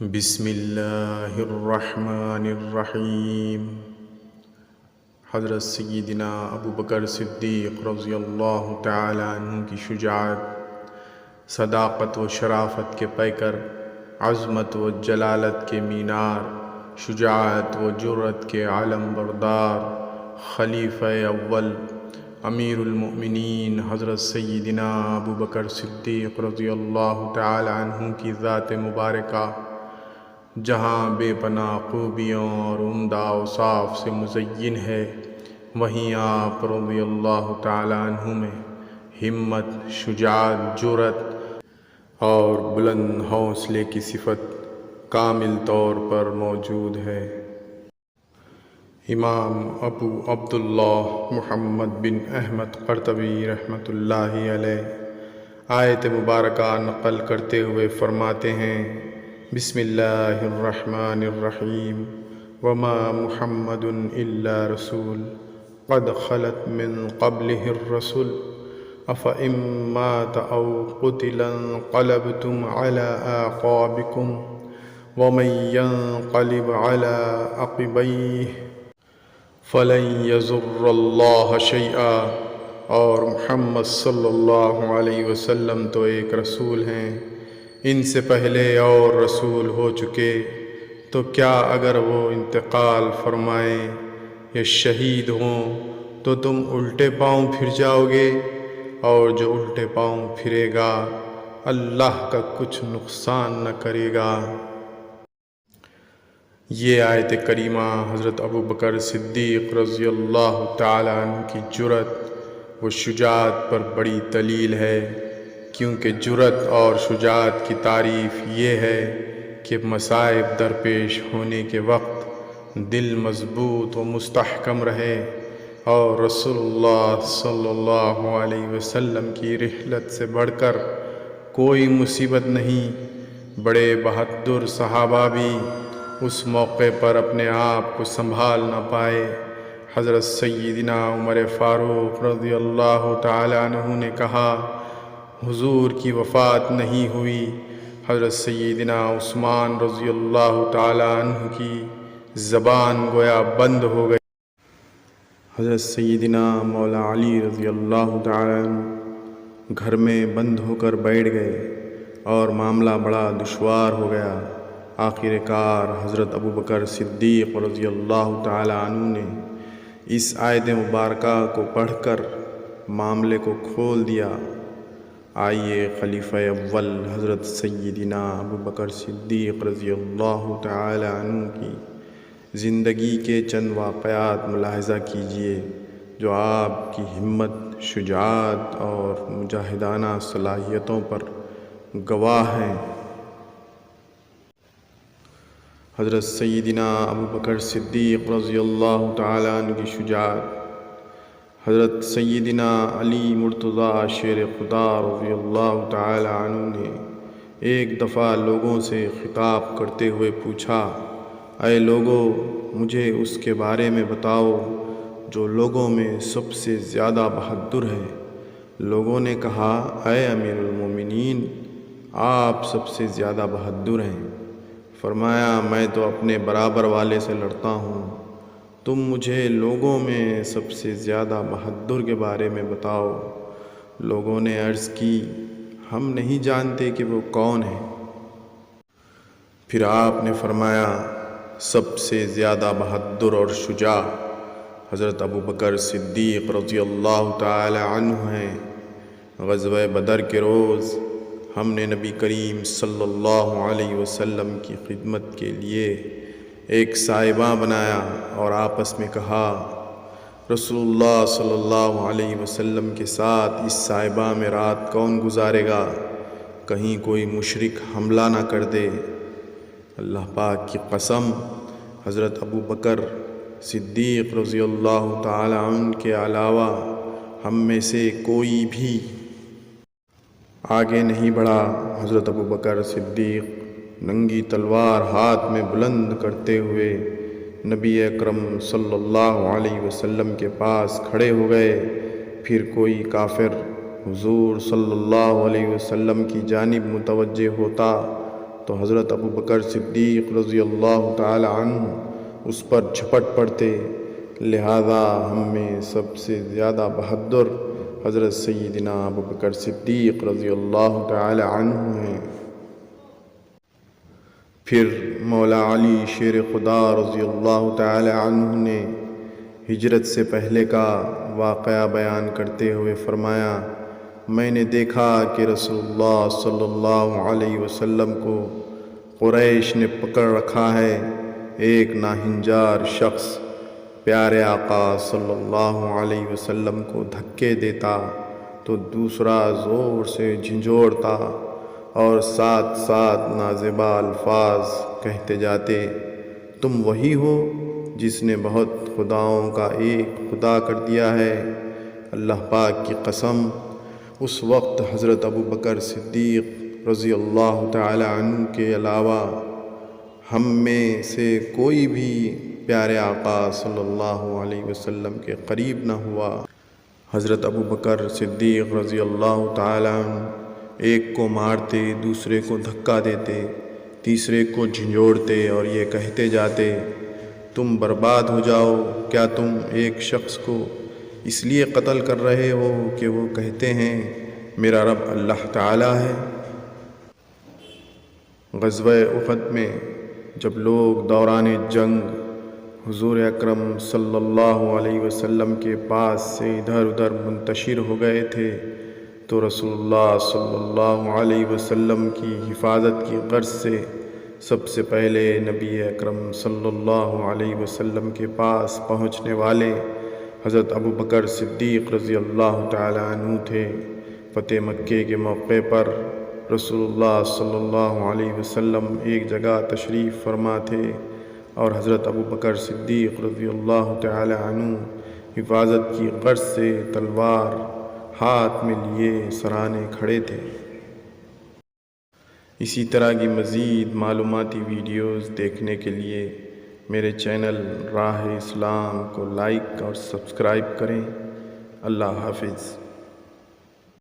بسم اللہ الرحمن الرحیم۔ حضرت سیدنا ابو بکر صدیق رضی اللہ تعالیٰ عنہ کی شجاعت، صداقت و شرافت کے پیکر، عظمت و جلالت کے مینار، شجاعت و جرأت کے علم بردار، خلیفہ اول امیر المؤمنین حضرت سیدنا ابو بکر صدیق رضی اللہ تعالیٰ عنہ کی ذات مبارکہ، جہاں بے پناہ خوبیوں اور عمدہ اوصاف سے مزین ہے، وہیں آپ رضی اللہ تعالیٰ عنہ میں ہمت، شجاعت، جرأت اور بلند حوصلے کی صفت کامل طور پر موجود ہے۔ امام ابو عبداللہ محمد بن احمد قرطبی رحمۃ اللہ علیہ آیت مبارکہ نقل کرتے ہوئے فرماتے ہیں: بسم اللہ الرحمن الرحیم، وما محمد الا رسول قد خلت من قبلہ الرسل افإن مات او قتل انقلبتم على اعقابکم ومن ينقلب على عقبیہ فلن يضر اللہ شیئا۔ اور محمد صلی اللہ علیہ وسلم تو ایک رسول ہیں، ان سے پہلے اور رسول ہو چکے، تو کیا اگر وہ انتقال فرمائیں یا شہید ہوں تو تم الٹے پاؤں پھر جاؤ گے، اور جو الٹے پاؤں پھرے گا اللہ کا کچھ نقصان نہ کرے گا۔ یہ آیت کریمہ حضرت ابو بکر صدیق رضی اللہ تعالیٰ عنہ کی جرأت و شجاعت پر بڑی دلیل ہے، کیونکہ جرأت اور شجاعت کی تعریف یہ ہے کہ مصائب درپیش ہونے کے وقت دل مضبوط و مستحکم رہے، اور رسول اللہ صلی اللہ علیہ وسلم کی رحلت سے بڑھ کر کوئی مصیبت نہیں۔ بڑے بہادر صحابہ بھی اس موقع پر اپنے آپ کو سنبھال نہ پائے۔ حضرت سیدنا عمر فاروق رضی اللہ تعالیٰ عنہ نے کہا، حضور کی وفات نہیں ہوئی۔ حضرت سیدنا عثمان رضی اللہ تعالیٰ عنہ کی زبان گویا بند ہو گئی۔ حضرت سیدنا مولا علی رضی اللہ تعالیٰ عنہ گھر میں بند ہو کر بیٹھ گئے اور معاملہ بڑا دشوار ہو گیا۔ آخر کار حضرت ابو بکر صدیق رضی اللہ تعالیٰ عنہ نے اس آیت مبارکہ کو پڑھ کر معاملے کو کھول دیا۔ آئیے خلیفہ اول حضرت سیدنا ابو بکر صدیق رضی اللہ تعالیٰ عنہ کی زندگی کے چند واقعات ملاحظہ کیجیے، جو آپ کی ہمت، شجاعت اور مجاہدانہ صلاحیتوں پر گواہ ہیں۔ حضرت سیدنا ابو بکر صدیق رضی اللہ تعالیٰ عنہ کی شجاعت۔ حضرت سیدنا علی مرتضیٰ شیر خدا رضی اللہ تعالیٰ عنہ نے ایک دفعہ لوگوں سے خطاب کرتے ہوئے پوچھا، اے لوگو، مجھے اس کے بارے میں بتاؤ جو لوگوں میں سب سے زیادہ بہادر ہے۔ لوگوں نے کہا، اے امیر المومنین، آپ سب سے زیادہ بہادر ہیں۔ فرمایا، میں تو اپنے برابر والے سے لڑتا ہوں، تم مجھے لوگوں میں سب سے زیادہ بہادر کے بارے میں بتاؤ۔ لوگوں نے عرض کی، ہم نہیں جانتے کہ وہ کون ہے۔ پھر آپ نے فرمایا، سب سے زیادہ بہادر اور شجاع حضرت ابو بکر صدیق رضی اللہ تعالی عنہ ہیں۔ غزوہ بدر کے روز ہم نے نبی کریم صلی اللہ علیہ وسلم کی خدمت کے لیے ایک سائبہ بنایا اور آپس میں کہا، رسول اللہ صلی اللہ علیہ وسلم کے ساتھ اس سائبہ میں رات کون گزارے گا، کہیں کوئی مشرک حملہ نہ کر دے۔ اللہ پاک کی قسم، حضرت ابو بکر صدیق رضی اللہ تعالی عنہ کے علاوہ ہم میں سے کوئی بھی آگے نہیں بڑھا۔ حضرت ابو بکر صدیق ننگی تلوار ہاتھ میں بلند کرتے ہوئے نبی اکرم صلی اللہ علیہ وسلم کے پاس کھڑے ہو گئے۔ پھر کوئی کافر حضور صلی اللہ علیہ وسلم کی جانب متوجہ ہوتا تو حضرت ابو بکر صدیق رضی اللہ تعالی عنہ اس پر جھپٹ پڑتے، لہذا ہم میں سب سے زیادہ بہادر حضرت سیدنا ابو بکر صدیق رضی اللہ تعالی عنہ ہیں۔ پھر مولا علی شیر خدا رضی اللہ تعالی عنہ نے ہجرت سے پہلے کا واقعہ بیان کرتے ہوئے فرمایا، میں نے دیکھا کہ رسول اللہ صلی اللہ علیہ وسلم کو قریش نے پکڑ رکھا ہے۔ ایک ناہنجار شخص پیارے آقا صلی اللہ علیہ وسلم کو دھکے دیتا تو دوسرا زور سے جھنجھوڑتا اور ساتھ ساتھ نازیبا الفاظ کہتے جاتے، تم وہی ہو جس نے بہت خداؤں کا ایک خدا کر دیا ہے، اللہ پاک کی قسم۔ اس وقت حضرت ابو بکر صدیق رضی اللہ تعالی عنہ کے علاوہ ہم میں سے کوئی بھی پیارے آقا صلی اللہ علیہ وسلم کے قریب نہ ہوا۔ حضرت ابو بکر صدیق رضی اللہ تعالی عنہ ایک کو مارتے، دوسرے کو دھکا دیتے، تیسرے کو جھنجھوڑتے اور یہ کہتے جاتے، تم برباد ہو جاؤ۔ کیا تم ایک شخص کو اس لیے قتل کر رہے ہو کہ وہ کہتے ہیں میرا رب اللہ تعالی ہے؟ غزوہ احد میں جب لوگ دوران جنگ حضور اکرم صلی اللہ علیہ وسلم کے پاس سے ادھر ادھر منتشر ہو گئے تھے تو رسول اللہ صلی اللہ علیہ وسلم کی حفاظت کی غرض سے سب سے پہلے نبی اکرم صلی اللہ علیہ وسلم کے پاس پہنچنے والے حضرت ابو بکر صدیق رضی اللہ تعالی عنہ تھے۔ فتح مکے کے موقع پر رسول اللہ صلی اللہ علیہ وسلم ایک جگہ تشریف فرما تھے اور حضرت ابو بکر صدیق رضی اللہ تعالی عنہ حفاظت کی غرض سے تلوار ہاتھ میں لیے سرانے کھڑے تھے۔ اسی طرح کی مزید معلوماتی ویڈیوز دیکھنے کے لیے میرے چینل راہ اسلام کو لائک اور سبسکرائب کریں۔ اللہ حافظ۔